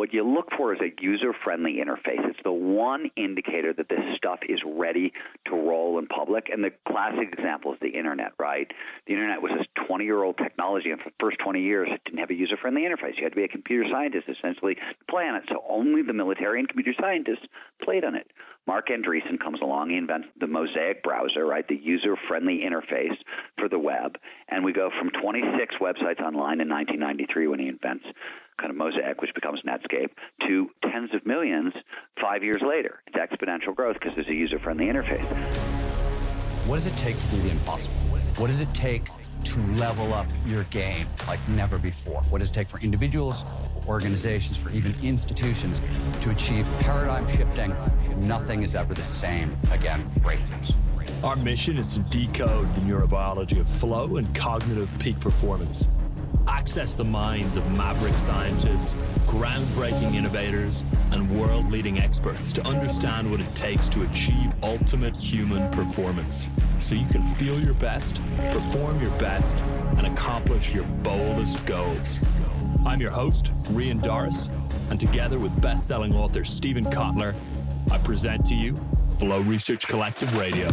what you look for is a user-friendly interface. It's the one indicator that this stuff is ready to roll in public. And the classic example is the Internet, right? The Internet was this 20-year-old technology, and for the first 20 years, it didn't have a user-friendly interface. You had to be a computer scientist, essentially, to play on it. So only the military and computer scientists played on it. Mark Andreessen comes along. He invents the Mosaic browser, right, the user-friendly interface for the web. And we go from 26 websites online in 1993 when he invents kind of Mosaic, which becomes Netscape, to tens of millions 5 years later. It's exponential growth because there's a user-friendly interface. What does it take to do the impossible? What does it take to level up your game like never before? What does it take for individuals, organizations, for even institutions to achieve paradigm shifting? Nothing is ever the same again, breakthroughs. Our mission is to decode the neurobiology of flow and cognitive peak performance. Access the minds of maverick scientists, groundbreaking innovators, and world-leading experts to understand what it takes to achieve ultimate human performance, so you can feel your best, perform your best, and accomplish your boldest goals. I'm your host, Rian Doris, and together with best-selling author Stephen Kotler, I present to you Flow Research Collective Radio.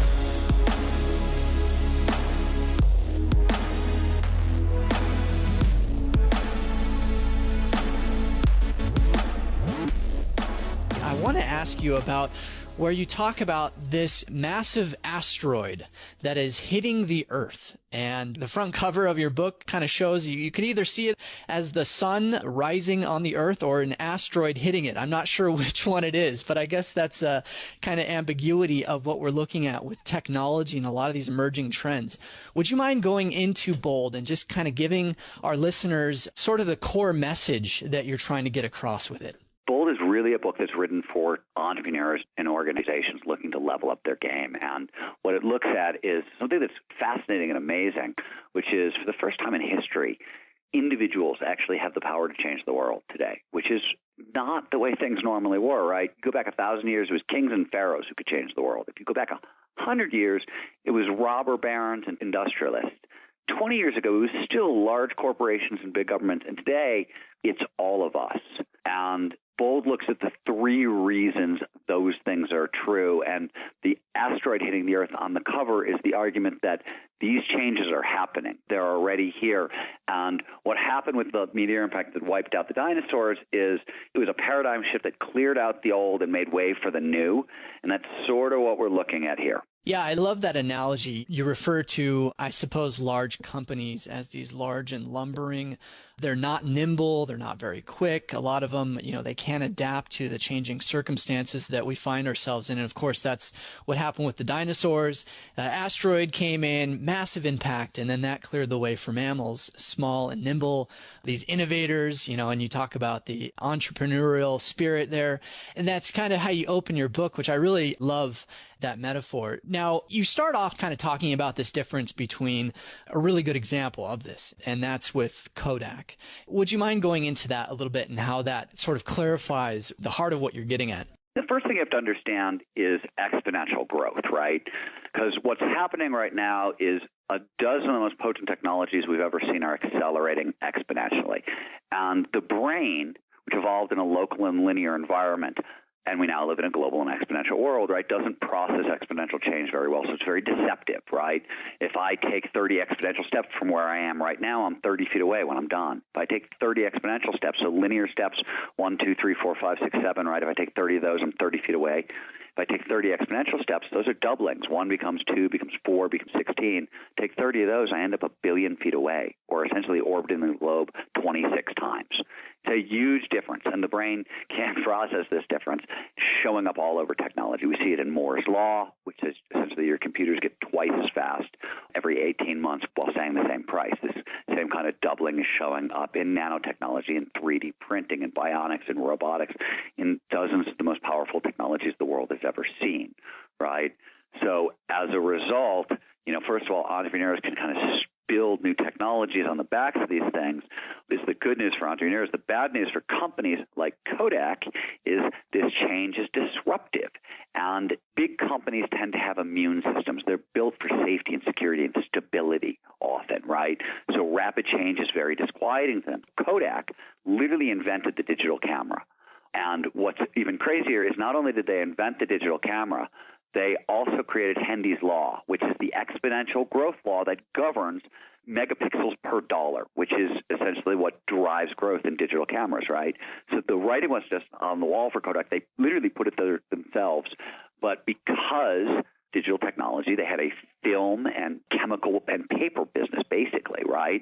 I want to ask you about where you talk about this massive asteroid that is hitting the Earth. And the front cover of your book kind of shows you could either see it as the sun rising on the Earth or an asteroid hitting it. I'm not sure which one it is, but I guess that's a kind of ambiguity of what we're looking at with technology and a lot of these emerging trends. Would you mind going into Bold and just kind of giving our listeners sort of the core message that you're trying to get across with it? Bold is really a book that's written for entrepreneurs and organizations looking to level up their game. And what it looks at is something that's fascinating and amazing, which is for the first time in history, individuals actually have the power to change the world today, which is not the way things normally were, right? You go back 1,000 years, it was kings and pharaohs who could change the world. If you go back 100 years, it was robber barons and industrialists. 20 years ago, it was still large corporations and big governments. And today, it's all of us. And Bold looks at the three reasons those things are true. And the asteroid hitting the Earth on the cover is the argument that these changes are happening. They're already here. And what happened with the meteor impact that wiped out the dinosaurs is it was a paradigm shift that cleared out the old and made way for the new. And that's sort of what we're looking at here. Yeah, I love that analogy. You refer to, I suppose, large companies as these large and lumbering. They're not nimble. They're not very quick. A lot of them, they can't adapt to the changing circumstances that we find ourselves in. And of course, that's what happened with the dinosaurs. Asteroid came in, massive impact, and then that cleared the way for mammals, small and nimble, these innovators, and you talk about the entrepreneurial spirit there. And that's kind of how you open your book, which I really love that metaphor. Now, you start off kind of talking about this difference between a really good example of this, and that's with Kodak. Would you mind going into that a little bit and how that sort of clarifies the heart of what you're getting at? The first thing you have to understand is exponential growth, right? Because what's happening right now is a dozen of the most potent technologies we've ever seen are accelerating exponentially. And the brain, which evolved in a local and linear environment, and we now live in a global and exponential world, right, doesn't process exponential change very well. So it's very deceptive, right? If I take 30 exponential steps from where I am right now, I'm 30 feet away when I'm done. If I take 30 exponential steps, so linear steps, 1, 2, 3, 4, 5, 6, 7, right? If I take 30 of those, I'm 30 feet away. If I take 30 exponential steps, those are doublings. 1 becomes 2, becomes 4, becomes 16. Take 30 of those, I end up 1 billion feet away, or essentially orbiting the globe 26 times. It's a huge difference, and the brain can't process this difference, showing up all over technology. We see it in Moore's Law, which is essentially your computers get twice as fast every 18 months while staying the same price. This same kind of doubling is showing up in nanotechnology, in 3D printing, in bionics, in robotics, in dozens of the most powerful technologies the world has ever seen, right? So as a result, first of all, entrepreneurs can kind of build new technologies on the backs of these things is the good news for entrepreneurs. The bad news for companies like Kodak is this change is disruptive. And big companies tend to have immune systems. They're built for safety and security and stability often, right? So rapid change is very disquieting to them. Kodak literally invented the digital camera. And what's even crazier is not only did they invent the digital camera, they also created Hendy's law, which is the exponential growth law that governs megapixels per dollar, which is essentially what drives growth in digital cameras, right? So the writing was just on the wall for Kodak. They literally put it there themselves. But because digital technology, they had a film and chemical and paper business, basically, right?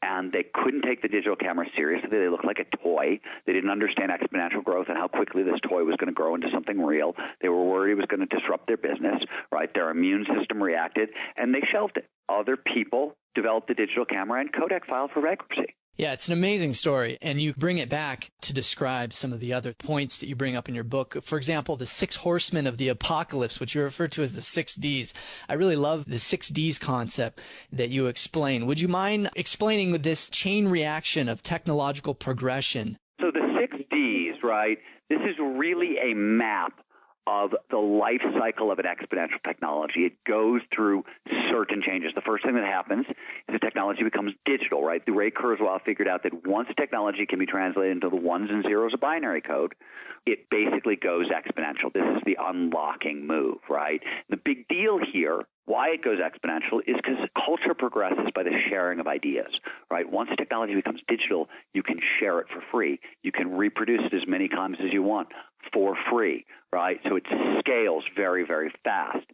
And they couldn't take the digital camera seriously. They looked like a toy. They didn't understand exponential growth and how quickly this toy was going to grow into something real. They were worried it was going to disrupt their business, right? Their immune system reacted, and they shelved it. Other people developed the digital camera, and Kodak filed for bankruptcy. Yeah, it's an amazing story. And you bring it back to describe some of the other points that you bring up in your book. For example, the 6 horsemen of the apocalypse, which you refer to as the 6 Ds. I really love the 6 Ds concept that you explain. Would you mind explaining this chain reaction of technological progression? So the 6 Ds, right, this is really a map of the life cycle of an exponential technology. It goes through certain changes. The first thing that happens is the technology becomes digital, right? The Ray Kurzweil figured out that once technology can be translated into the ones and zeros of binary code, it basically goes exponential. This is the unlocking move, right? The big deal here, why it goes exponential, is because culture progresses by the sharing of ideas, right? Once technology becomes digital, you can share it for free. You can reproduce it as many times as you want for free, right? So it scales very, very fast.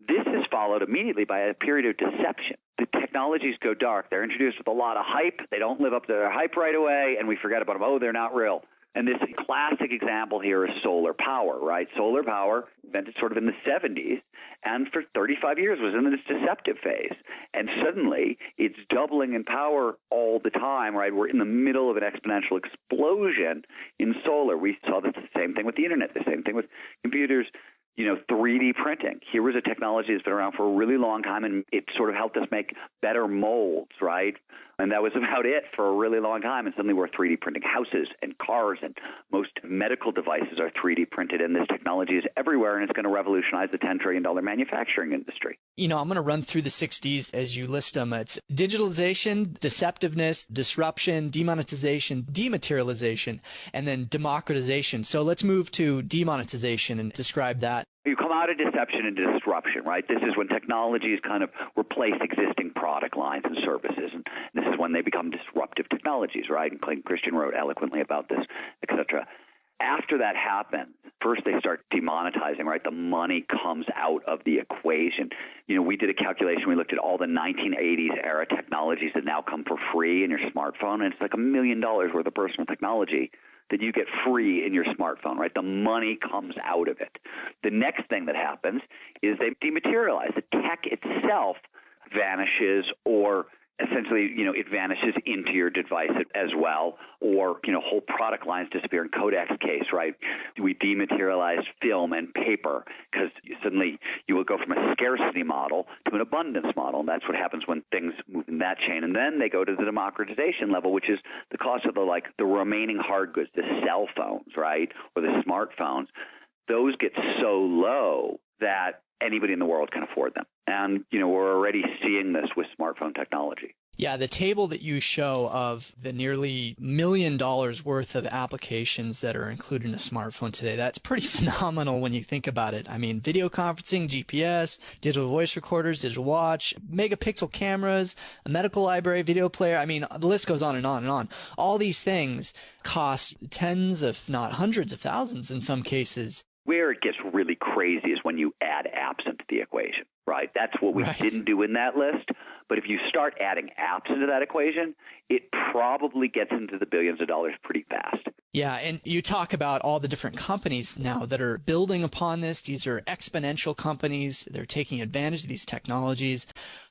This is followed immediately by a period of deception. The technologies go dark. They're introduced with a lot of hype. They don't live up to their hype right away, and we forget about them. Oh, they're not real. And this classic example here is solar power, right? Solar power invented sort of in the 70s, and for 35 years was in this deceptive phase. And suddenly it's doubling in power all the time, right? We're in the middle of an exponential explosion in solar. We saw the same thing with the internet, the same thing with computers. 3D printing. Here was a technology that's been around for a really long time, and it sort of helped us make better molds, right? And that was about it for a really long time. And suddenly we're 3D printing houses and cars, and most medical devices are 3D printed. And this technology is everywhere, and it's going to revolutionize the $10 trillion manufacturing industry. I'm going to run through the 6 Ds as you list them. It's digitalization, deceptiveness, disruption, demonetization, dematerialization, and then democratization. So let's move to demonetization and describe that. You come out of deception into disruption, right? This is when technologies kind of replace existing product lines and services, and this is when they become disruptive technologies, right? And Clayton Christian wrote eloquently about this, et cetera. After that happens, first they start demonetizing, right? The money comes out of the equation. We did a calculation. We looked at all the 1980s era technologies that now come for free in your smartphone, and it's like $1 million worth of personal technology that you get free in your smartphone, right? The money comes out of it. The next thing that happens is they dematerialize. The tech itself vanishes, or essentially, it vanishes into your device as well, or, whole product lines disappear. In Kodak's case, right, we dematerialized film and paper because suddenly you will go from a scarcity model to an abundance model, and that's what happens when things move in that chain. And then they go to the democratization level, which is the cost of the remaining hard goods, the cell phones, right, or the smartphones. Those get so low that anybody in the world can afford them. And, we're already seeing this with smartphone technology. Yeah, the table that you show of the nearly $1 million worth of applications that are included in a smartphone today, that's pretty phenomenal when you think about it. I mean, video conferencing, GPS, digital voice recorders, digital watch, megapixel cameras, a medical library, video player. I mean, the list goes on and on and on. All these things cost tens, if not hundreds of thousands in some cases. Where it gets really crazy is when you add apps into the equation, right? That's what we didn't do in that list. But if you start adding apps into that equation, it probably gets into the billions of dollars pretty fast. Yeah, and you talk about all the different companies now that are building upon this. These are exponential companies. They're taking advantage of these technologies.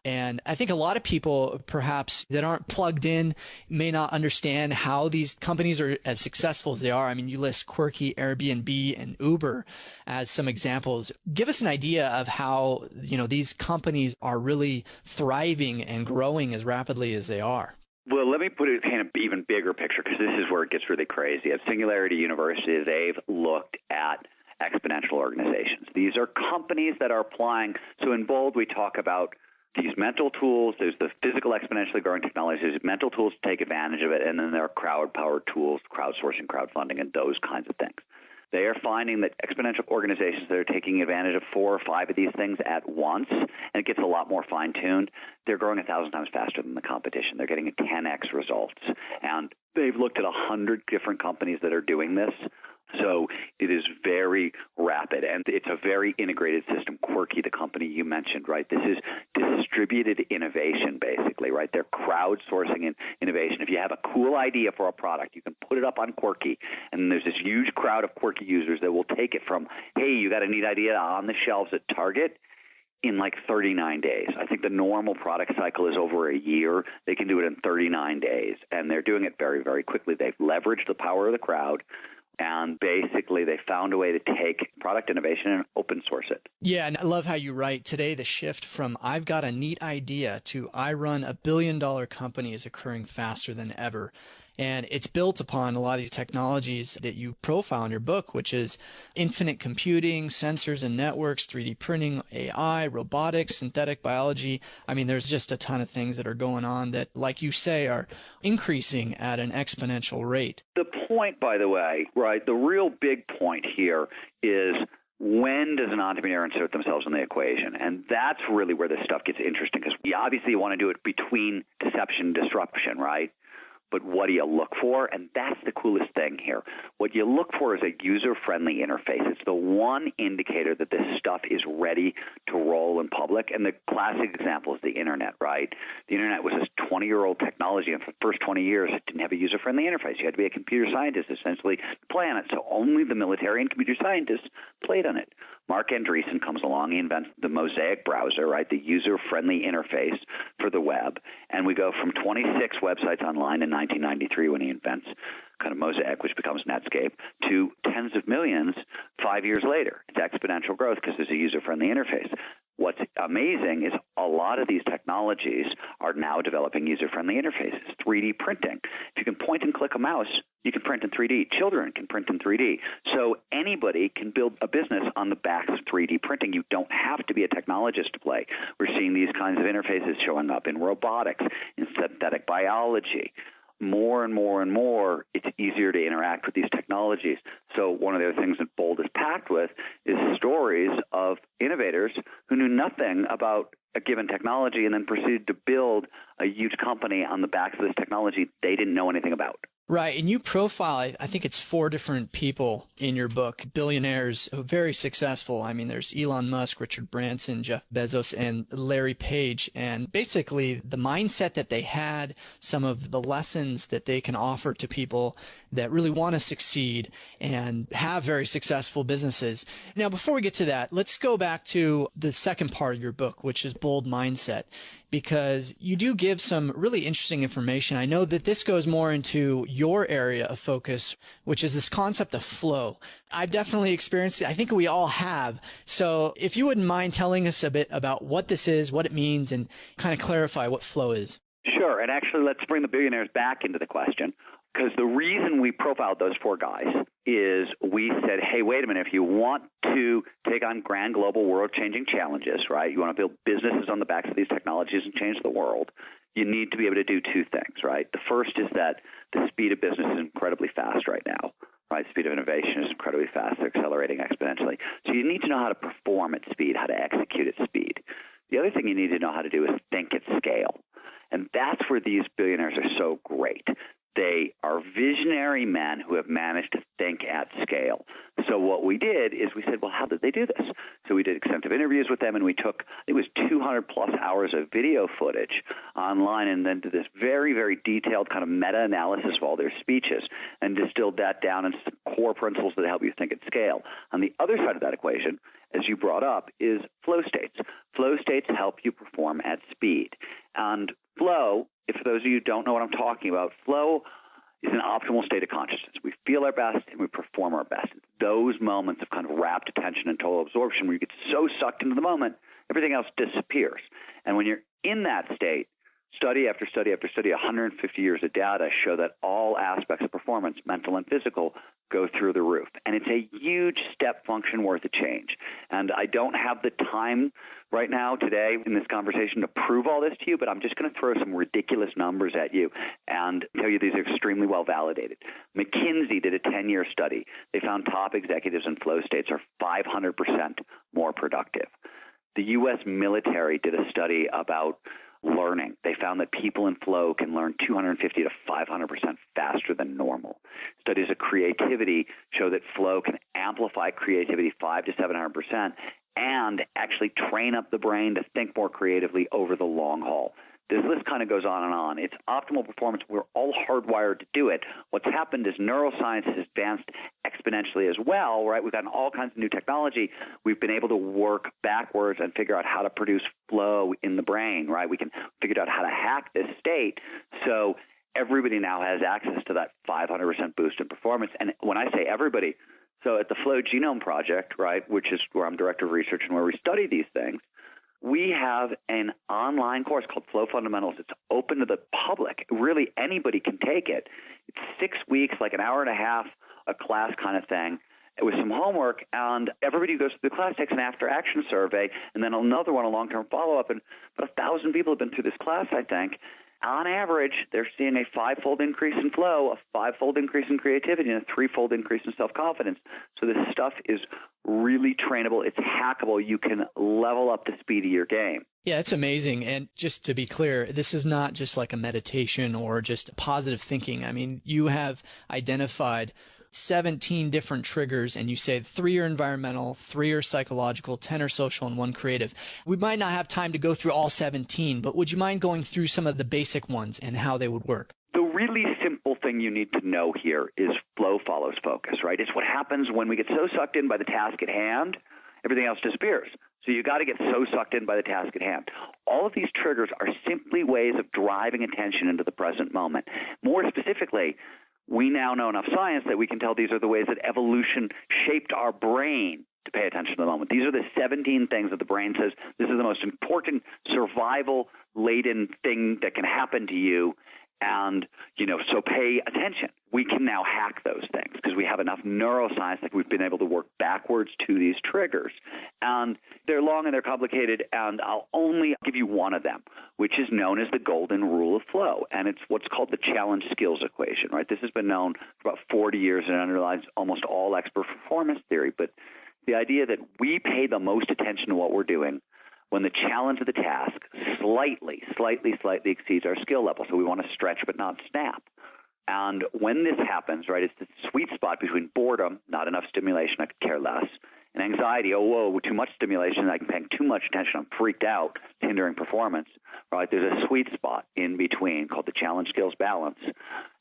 And I think a lot of people, perhaps, that aren't plugged in may not understand how these companies are as successful as they are. I mean, you list Quirky, Airbnb, and Uber as some examples. Give us an idea of how, these companies are really thriving and growing as rapidly as they are. Well, let me put it in an even bigger picture, because this is where it gets really crazy. At Singularity University, they've looked at exponential organizations. These are companies that are applying. So in bold, we talk about these mental tools, there's the physical exponentially growing technologies, there's mental tools to take advantage of it, and then there are crowd-powered tools, crowdsourcing, crowdfunding, and those kinds of things. They are finding that exponential organizations that are taking advantage of 4 or 5 of these things at once, and it gets a lot more fine-tuned, they're growing 1,000 times faster than the competition. They're getting 10x results. And they've looked at 100 different companies that are doing this. So it is very rapid, and it's a very integrated system. Quirky, the company you mentioned, right? This is distributed innovation, basically, right? They're crowdsourcing innovation. If you have a cool idea for a product, you can put it up on Quirky, and there's this huge crowd of Quirky users that will take it from, hey, you got a neat idea on the shelves at Target, in like 39 days. I think the normal product cycle is over a year. They can do it in 39 days, and they're doing it very, very quickly. They've leveraged the power of the crowd, and basically they found a way to take product innovation and open source it. Yeah, and I love how you write today the shift from I've got a neat idea to I run $1 billion company is occurring faster than ever. And it's built upon a lot of these technologies that you profile in your book, which is infinite computing, sensors and networks, 3D printing, AI, robotics, synthetic biology. I mean, there's just a ton of things that are going on that, like you say, are increasing at an exponential rate. The point, by the way, right, the real big point here is when does an entrepreneur insert themselves in the equation? And that's really where this stuff gets interesting, because we obviously want to do it between deception and disruption, right? But what do you look for? And that's the coolest thing here. What you look for is a user-friendly interface. It's the one indicator that this stuff is ready to roll in public. And the classic example is the Internet, right? The Internet was this 20-year-old technology, and for the first 20 years, it didn't have a user-friendly interface. You had to be a computer scientist, essentially, to play on it. So only the military and computer scientists played on it. Mark Andreessen comes along. He invents the Mosaic browser, right, the user-friendly interface for the web. And we go from 26 websites online in 1993 when he invents kind of Mosaic, which becomes Netscape, to tens of millions 5 years later. It's exponential growth because there's a user-friendly interface. What's amazing is a lot of these technologies are now developing user-friendly interfaces. 3D printing. If you can point and click a mouse, you can print in 3D. Children can print in 3D. So anybody can build a business on the backs of 3D printing. You don't have to be a technologist to play. We're seeing these kinds of interfaces showing up in robotics, in synthetic biology. More and more and more, it's easier to interact with these technologies. So one of the other things that Bold is packed with is stories of innovators who knew nothing about a given technology and then proceeded to build a huge company on the backs of this technology they didn't know anything about. Right. And you profile, I think it's 4 different people in your book, billionaires who are very successful. I mean, there's Elon Musk, Richard Branson, Jeff Bezos, and Larry Page. And basically the mindset that they had, some of the lessons that they can offer to people that really want to succeed and have very successful businesses. Now, before we get to that, let's go back to the second part of your book, which is Bold Mindset, because you do give some really interesting information. I know that this goes more into your area of focus, which is this concept of flow. I've definitely experienced it. I think we all have. So if you wouldn't mind telling us a bit about what this is, what it means, and kind of clarify what flow is. Sure. And actually, let's bring the billionaires back into the question. Because the reason we profiled those 4 guys is we said, hey, wait a minute, if you want to take on grand global world-changing challenges, right, you want to build businesses on the backs of these technologies and change the world, you need to be able to do 2 things, right? The first is that the speed of business is incredibly fast right now, right? Speed of innovation is incredibly fast. They're accelerating exponentially. So you need to know how to perform at speed, how to execute at speed. The other thing you need to know how to do is think at scale. And that's where these billionaires are so great. They are visionary men who have managed to think at scale. So what we did is we said, well, how did they do this? So we did extensive interviews with them, and we took, it was 200-plus hours of video footage online and then did this very, very detailed kind of meta-analysis of all their speeches and distilled that down into some core principles that help you think at scale. On the other side of that equation, as you brought up, is flow states. Flow states help you perform at speed. And flow, if for those of you who don't know what I'm talking about, flow is an optimal state of consciousness. We feel our best and we perform our best. It's those moments of kind of rapt attention and total absorption where you get so sucked into the moment, everything else disappears. And when you're in that state, Study after study after study, 150 years of data show that all aspects of performance, mental and physical, go through the roof. And it's a huge step function worth of change. And I don't have the time right now today in this conversation to prove all this to you, but I'm just going to throw some ridiculous numbers at you and tell you these are extremely well validated. McKinsey did a 10-year study. They found top executives in flow states are 500% more productive. The U.S. military did a study about learning. They found that people in flow can learn 250 to 500% faster than normal. Studies of creativity show that flow can amplify creativity 5 to 700% and actually train up the brain to think more creatively over the long haul. This list kind of goes on and on. It's optimal performance. We're all hardwired to do it. What's happened is neuroscience has advanced exponentially as well, right? We've gotten all kinds of new technology. We've been able to work backwards and figure out how to produce flow in the brain, right? We can figure out how to hack this state. So everybody now has access to that 500% boost in performance. And when I say everybody, so at the Flow Genome Project, right, which is where I'm director of research and where we study these things, we have an online course called Flow Fundamentals. It's open to the public. Really, anybody can take it. It's 6 weeks, like an hour and a half, a class kind of thing, with some homework. And everybody who goes through the class takes an after-action survey, and then another one, a long-term follow-up. And about 1,000 people have been through this class, I think. On average, they're seeing a 5-fold increase in flow, a 5-fold increase in creativity, and a 3-fold increase in self-confidence. So this stuff is really trainable. It's hackable. You can level up the speed of your game. Yeah, it's amazing. And just to be clear, this is not just like a meditation or just positive thinking. I mean, you have identified 17 different triggers, and you say 3 are environmental, 3 are psychological, 10 are social, and 1 creative. We might not have time to go through all 17, but would you mind going through some of the basic ones and how they would work? The really simple thing you need to know here is flow follows focus, right? It's what happens when we get so sucked in by the task at hand, everything else disappears. So you got to get so sucked in by the task at hand. All of these triggers are simply ways of driving attention into the present moment. More specifically, we now know enough science that we can tell these are the ways that evolution shaped our brain to pay attention to the moment. These are the 17 things that the brain says this is the most important survival-laden thing that can happen to you. And, so pay attention. We can now hack those things because we have enough neuroscience that we've been able to work backwards to these triggers. And they're long and they're complicated, and I'll only give you one of them, which is known as the golden rule of flow. And it's what's called the challenge skills equation, right? This has been known for about 40 years and underlies almost all expert performance theory. But the idea that we pay the most attention to what we're doing when the challenge of the task slightly exceeds our skill level. So we want to stretch but not snap. And when this happens, right, it's the sweet spot between boredom, not enough stimulation, I could care less, and anxiety, too much stimulation, I'm paying too much attention, I'm freaked out, it's hindering performance, right? There's a sweet spot in between called the challenge skills balance.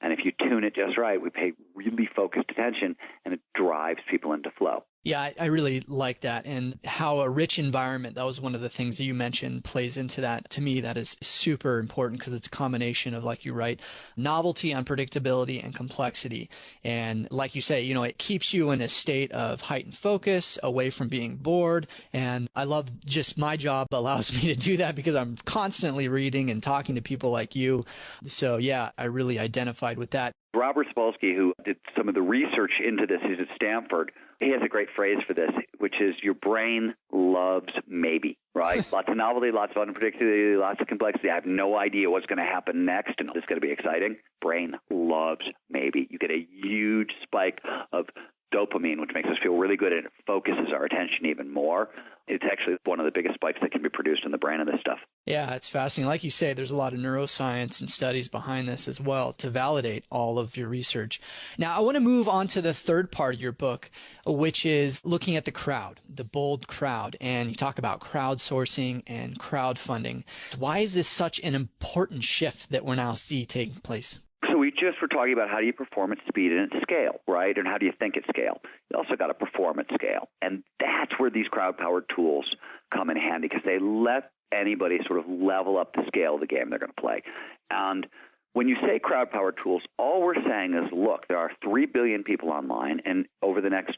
And if you tune it just right, we pay really focused attention, and it drives people into flow. Yeah, I really like that, and how a rich environment, that was one of the things that you mentioned, plays into that. To me, that is super important because it's a combination of, like you write, novelty, unpredictability, and complexity. And like you say, it keeps you in a state of heightened focus, away from being bored. And I love just my job allows me to do that because I'm constantly reading and talking to people like you. So yeah, I really identified with that. Robert Spolsky, who did some of the research into this, he's at Stanford, he has a great phrase for this, which is your brain loves maybe, right? Lots of novelty, lots of unpredictability, lots of complexity. I have no idea what's going to happen next, and it's going to be exciting. Brain loves maybe. You get a huge spike of dopamine, which makes us feel really good, and it focuses our attention even more. It's actually one of the biggest spikes that can be produced in the brain of this stuff. Yeah, it's fascinating. Like you say, there's a lot of neuroscience and studies behind this as well to validate all of your research. Now, I want to move on to the third part of your book, which is looking at the crowd, the bold crowd. And you talk about crowdsourcing and crowdfunding. Why is this such an important shift that we're now seeing taking place? So we just were talking about how do you perform at speed and at scale, right? And how do you think at scale? You also got to perform at scale. And that's where these crowd-powered tools come in handy because they let anybody sort of level up the scale of the game they're going to play. And when you say crowd-powered tools, all we're saying is, look, there are 3 billion people online, and over the next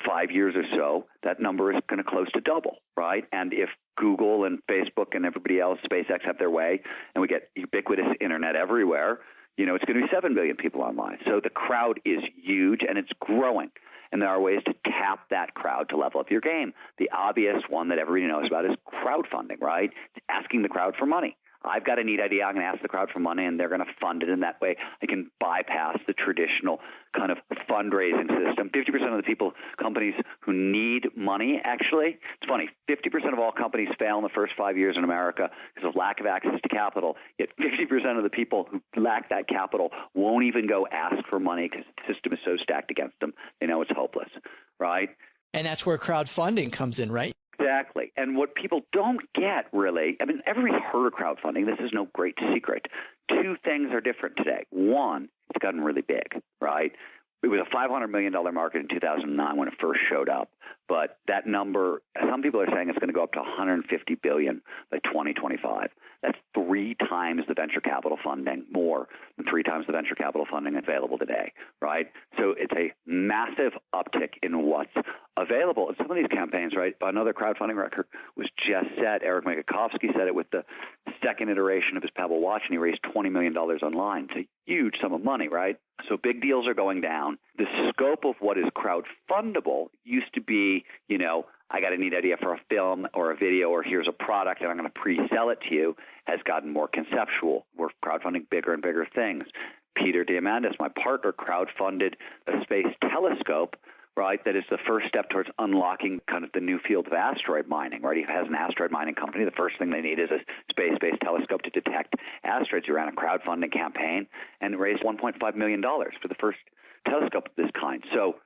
5 years or so, that number is going to close to double, right? And if Google and Facebook and everybody else, SpaceX, have their way, and we get ubiquitous internet everywhere, it's going to be 7 billion people online. So the crowd is huge, and it's growing. And there are ways to tap that crowd to level up your game. The obvious one that everybody knows about is crowdfunding, right? It's asking the crowd for money. I've got a neat idea. I'm going to ask the crowd for money, and they're going to fund it. In that way, I can bypass the traditional kind of fundraising system. 50% of the people, companies who need money, actually, it's funny, 50% of all companies fail in the first 5 years in America because of lack of access to capital. Yet 50% of the people who lack that capital won't even go ask for money because the system is so stacked against them. They know it's hopeless, right? And that's where crowdfunding comes in, right? Exactly. And what people don't get really, everybody's heard of crowdfunding. This is no great secret. Two things are different today. One, it's gotten really big, right? It was a $500 million market in 2009 when it first showed up. But that number, some people are saying it's going to go up to $150 billion by 2025. That's 3 times the venture capital funding, more than 3 times the venture capital funding available today, right? So it's a massive uptick in what's available. And some of these campaigns, right, another crowdfunding record was just set. Eric Mayakovsky said it with the second iteration of his Pebble watch, and he raised $20 million online. It's a huge sum of money, right? So big deals are going down. The scope of what is crowdfundable used to be, I got a neat idea for a film or a video, or here's a product and I'm going to pre-sell it to you, has gotten more conceptual. We're crowdfunding bigger and bigger things. Peter Diamandis, my partner, crowdfunded a space telescope, right, that is the first step towards unlocking kind of the new field of asteroid mining, right? He has an asteroid mining company. The first thing they need is a space-based telescope to detect asteroids. He ran a crowdfunding campaign and raised $1.5 million for the first telescope of this kind. So,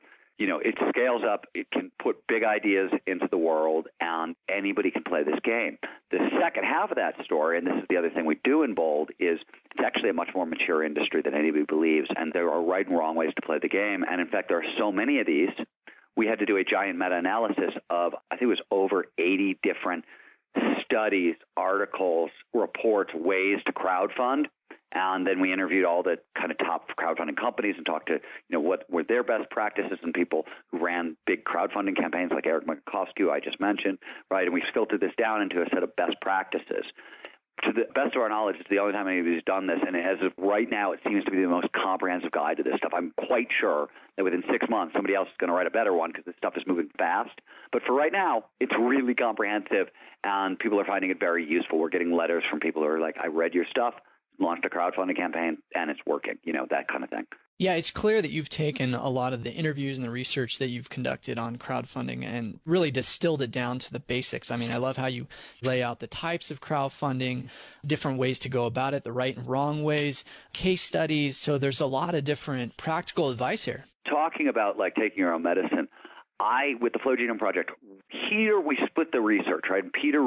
it scales up. It can put big ideas into the world, and anybody can play this game. The second half of that story, and this is the other thing we do in Bold, is it's actually a much more mature industry than anybody believes, and there are right and wrong ways to play the game. And in fact, there are so many of these, we had to do a giant meta-analysis of, I think it was over 80 different studies, articles, reports, ways to crowdfund. And then we interviewed all the kind of top crowdfunding companies and talked to, what were their best practices, and people who ran big crowdfunding campaigns like Eric Mayakovsky, who I just mentioned, right? And we filtered this down into a set of best practices. To the best of our knowledge, it's the only time anybody's done this, and as of right now, it seems to be the most comprehensive guide to this stuff. I'm quite sure that within 6 months, somebody else is going to write a better one because this stuff is moving fast. But for right now, it's really comprehensive, and people are finding it very useful. We're getting letters from people who are like, I read your stuff, launched a crowdfunding campaign, and it's working, that kind of thing. Yeah, it's clear that you've taken a lot of the interviews and the research that you've conducted on crowdfunding and really distilled it down to the basics. I love how you lay out the types of crowdfunding, different ways to go about it, the right and wrong ways, case studies. So there's a lot of different practical advice here. Talking about like taking your own medicine, with the Flow Genome Project, here we split the research, right? Peter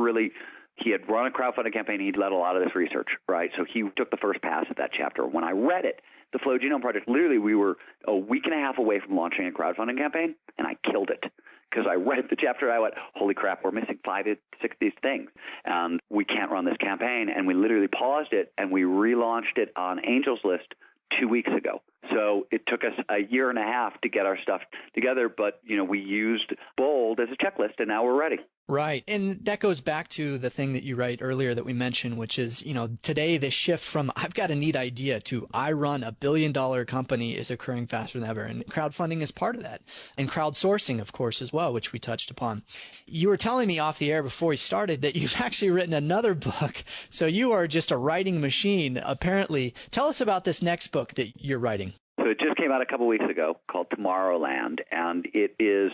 he had run a crowdfunding campaign. He'd led a lot of this research, right? So he took the first pass at that chapter. When I read it, the Flow Genome Project, literally we were a week and a half away from launching a crowdfunding campaign, and I killed it because I read the chapter. I went, holy crap, we're missing 5 to 6 of these things, and we can't run this campaign. And we literally paused it, and we relaunched it on Angel's List 2 weeks ago. So it took us a year and a half to get our stuff together, but we used Bold as a checklist, and now we're ready. Right. And that goes back to the thing that you write earlier that we mentioned, which is, today the shift from I've got a neat idea to I run $1 billion company is occurring faster than ever. And crowdfunding is part of that. And crowdsourcing, of course, as well, which we touched upon. You were telling me off the air before we started that you've actually written another book. So you are just a writing machine, apparently. Tell us about this next book that you're writing. So it just came out a couple weeks ago called Tomorrowland, and it is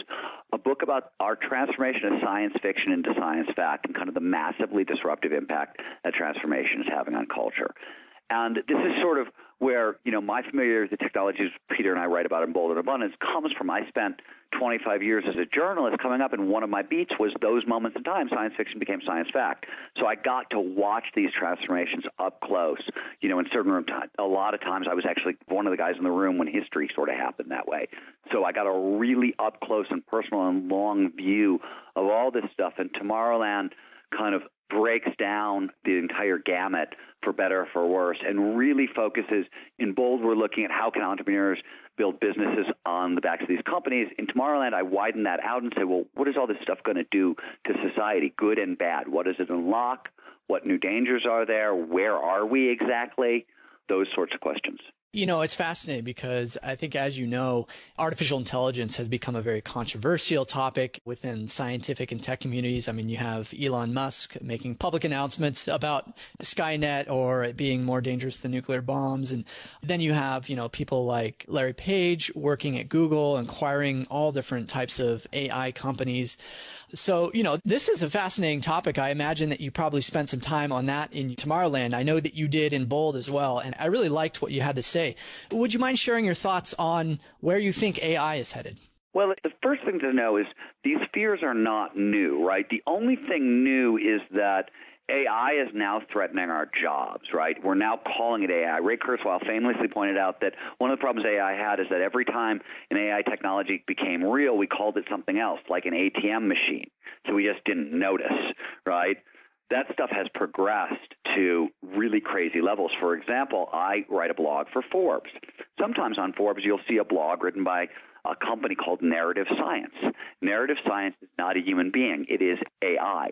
a book about our transformation of science fiction into science fact and kind of the massively disruptive impact that transformation is having on culture. And this is sort of where, my familiarity with the technologies Peter and I write about in Bold and Abundance comes from. I spent 25 years as a journalist coming up, and one of my beats was those moments in time science fiction became science fact. So I got to watch these transformations up close. In certain rooms, a lot of times I was actually one of the guys in the room when history sort of happened that way. So I got a really up close and personal and long view of all this stuff. And Tomorrowland kind of breaks down the entire gamut for better or for worse and really focuses. In Bold, we're looking at how can entrepreneurs build businesses on the backs of these companies. In Tomorrowland, I widen that out and say, well, what is all this stuff going to do to society, good and bad? What does it unlock? What new dangers are there? Where are we exactly? Those sorts of questions. You know, it's fascinating because I think, as you know, artificial intelligence has become a very controversial topic within scientific and tech communities. I mean, you have Elon Musk making public announcements about Skynet or it being more dangerous than nuclear bombs. And then you have, you know, people like Larry Page working at Google, acquiring all different types of AI companies. So, you know, this is a fascinating topic. I imagine that you probably spent some time on that in Tomorrowland. I know that you did in Bold as well. And I really liked what you had to say. Would you mind sharing your thoughts on where you think AI is headed? Well, the first thing to know is these fears are not new, right? The only thing new is that AI is now threatening our jobs, right? We're now calling it AI. Ray Kurzweil famously pointed out that one of the problems AI had is that every time an AI technology became real, we called it something else, like an ATM machine. So we just didn't notice, right? That stuff has progressed to really crazy levels. For example, I write a blog for Forbes. Sometimes on Forbes, you'll see a blog written by a company called Narrative Science. Narrative Science is not a human being. It is AI.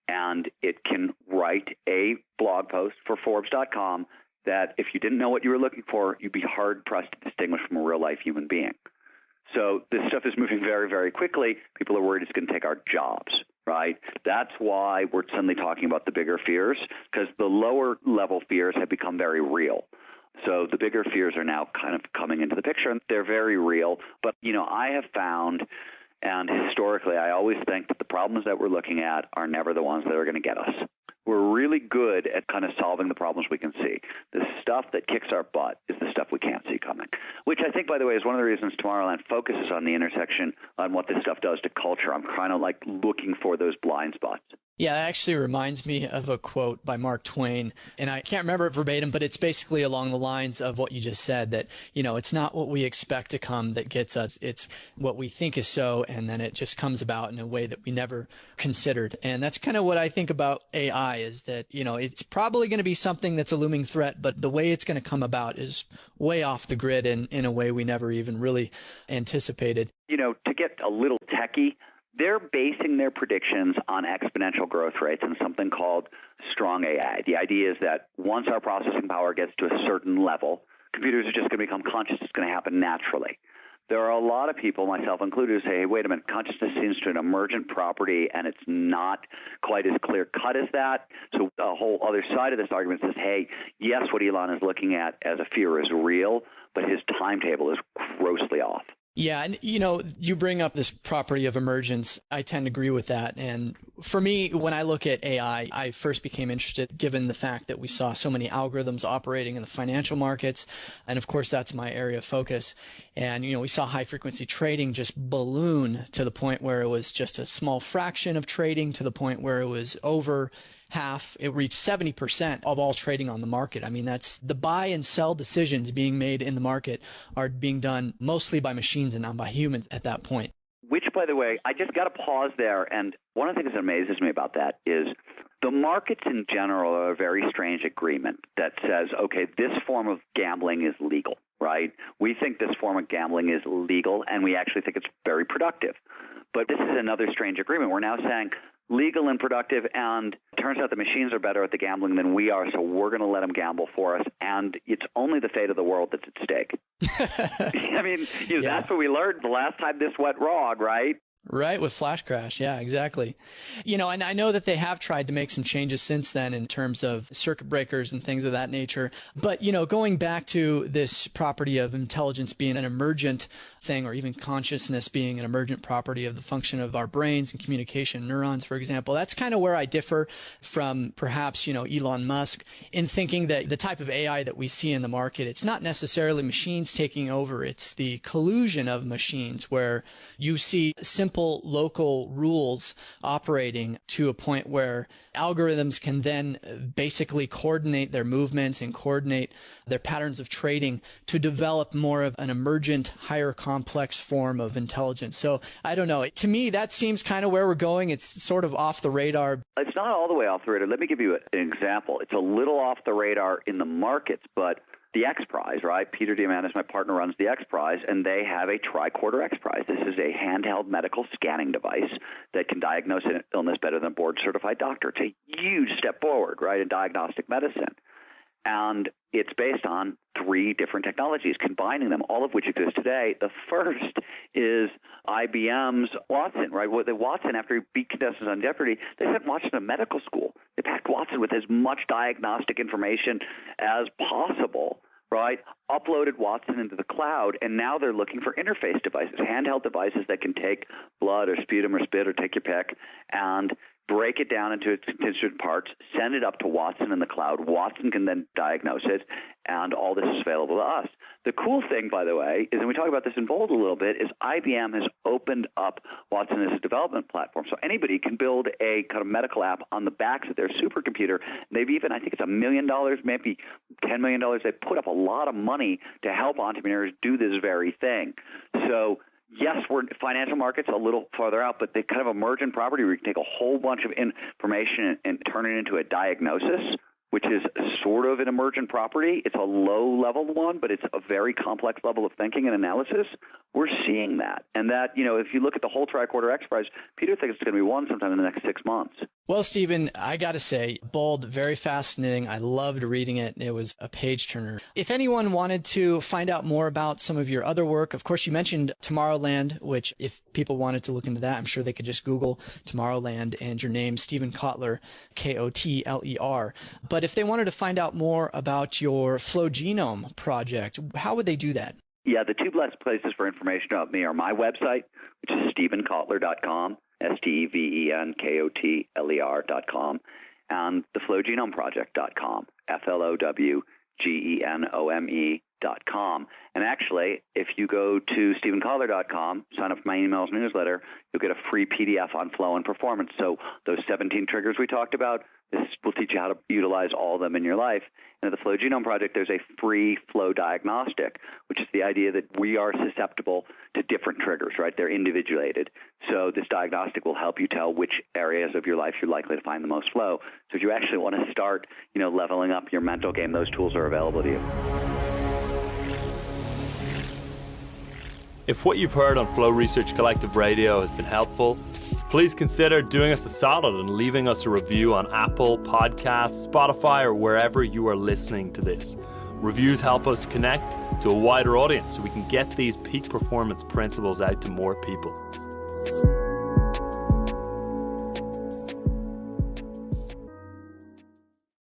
And it can write a blog post for Forbes.com that if you didn't know what you were looking for, you'd be hard-pressed to distinguish from a real-life human being. So this stuff is moving very, very quickly. People are worried it's going to take our jobs, right? That's why we're suddenly talking about the bigger fears, because the lower level fears have become very real. So the bigger fears are now kind of coming into the picture, and they're very real. But, you know, I have found, and historically I always think that the problems that we're looking at are never the ones that are going to get us. We're really good at kind of solving the problems we can see. The stuff that kicks our butt is the stuff we can't see coming, which I think, by the way, is one of the reasons Tomorrowland focuses on the intersection on what this stuff does to culture. I'm kind of like looking for those blind spots. Yeah, that actually reminds me of a quote by Mark Twain, and I can't remember it verbatim, but it's basically along the lines of what you just said, that, you know, it's not what we expect to come that gets us, it's what we think is so, and then it just comes about in a way that we never considered. And that's kind of what I think about AI, is that, you know, it's probably going to be something that's a looming threat, but the way it's going to come about is way off the grid and in a way we never even really anticipated. You know, to get a little techie, they're basing their predictions on exponential growth rates and something called strong AI. The idea is that once our processing power gets to a certain level, computers are just going to become conscious. It's going to happen naturally. There are a lot of people, myself included, who say, hey, wait a minute, consciousness seems to be an emergent property, and it's not quite as clear-cut as that. So a whole other side of this argument says, hey, yes, what Elon is looking at as a fear is real, but his timetable is grossly off. Yeah, and you know, you bring up this property of emergence. I tend to agree with that. And for me, when I look at AI, I first became interested given the fact that we saw so many algorithms operating in the financial markets. And of course, that's my area of focus. And, you know, we saw high frequency trading just balloon to the point where it was just a small fraction of trading, to the point where it was over half. It reached 70% of all trading on the market. I mean, that's the buy and sell decisions being made in the market are being done mostly by machines and not by humans at that point. Which, by the way, I just got to pause there. And one of the things that amazes me about that is the markets in general are a very strange agreement that says, okay, this form of gambling is legal, right? We think this form of gambling is legal, and we actually think it's very productive. But this is another strange agreement. We're now saying legal and productive, and it turns out the machines are better at the gambling than we are, so we're going to let them gamble for us, and it's only the fate of the world that's at stake. I mean, you know, yeah. That's what we learned the last time this went wrong, right? Right, with Flash Crash. Yeah, exactly. You know, and I know that they have tried to make some changes since then in terms of circuit breakers and things of that nature. But, you know, going back to this property of intelligence being an emergent thing, or even consciousness being an emergent property of the function of our brains and communication neurons, for example, that's kind of where I differ from perhaps, you know, Elon Musk in thinking that the type of AI that we see in the market, it's not necessarily machines taking over. It's the collusion of machines where you see simple simple local rules operating to a point where algorithms can then basically coordinate their movements and coordinate their patterns of trading to develop more of an emergent, higher complex form of intelligence. So I don't know. To me, that seems kind of where we're going. It's sort of off the radar. It's not all the way off the radar. Let me give you an example. It's a little off the radar in the markets, but the X Prize, right? Peter Diamandis, my partner, runs the X Prize, and they have a tricorder X Prize. This is a handheld medical scanning device that can diagnose an illness better than a board-certified doctor. It's a huge step forward, right, in diagnostic medicine. And it's based on 3 different technologies, combining them, all of which exist today. The first is IBM's Watson, right? Well, the Watson, after he beat contestants on Jeopardy, they sent Watson to medical school. They packed Watson with as much diagnostic information as possible, right? Uploaded Watson into the cloud, and now they're looking for interface devices, handheld devices that can take blood or sputum or spit or take your pick and break it down into its constituent parts, send it up to Watson in the cloud. Watson can then diagnose it, and all this is available to us. The cool thing, by the way, is, and we talk about this in Bold a little bit, is IBM has opened up Watson as a development platform. So anybody can build a kind of medical app on the backs of their supercomputer. They've even, I think it's $1 million, maybe $10 million. They put up a lot of money to help entrepreneurs do this very thing. So yes, we're financial markets a little farther out, but they kind of emergent property where you can take a whole bunch of information and turn it into a diagnosis, which is sort of an emergent property. It's a low-level one, but it's a very complex level of thinking and analysis. We're seeing that. And that, if you look at the whole tricorder X Prize, Peter thinks it's going to be won sometime in the next 6 months. Well, Stephen, I got to say, Bold, very fascinating. I loved reading it. It was a page-turner. If anyone wanted to find out more about some of your other work, of course, you mentioned Tomorrowland, which if people wanted to look into that, I'm sure they could just Google Tomorrowland and your name, Stephen Kotler, Kotler. But if they wanted to find out more about your Flow Genome project, how would they do that? Yeah, the 2 best places for information about me are my website, which is StephenKotler.com, StephenKotler.com, and theflowgenomeproject.com, FLOWGENOME.com. And actually, if you go to StephenKotler.com, sign up for my emails newsletter, you'll get a free PDF on flow and performance. So those 17 triggers we talked about, this will teach you how to utilize all of them in your life. And at the Flow Genome Project, there's a free flow diagnostic, which is the idea that we are susceptible to different triggers, right? They're individuated. So this diagnostic will help you tell which areas of your life you're likely to find the most flow. So if you actually want to start, leveling up your mental game, those tools are available to you. If what you've heard on Flow Research Collective Radio has been helpful, please consider doing us a solid and leaving us a review on Apple Podcasts, Spotify, or wherever you are listening to this. Reviews help us connect to a wider audience so we can get these peak performance principles out to more people.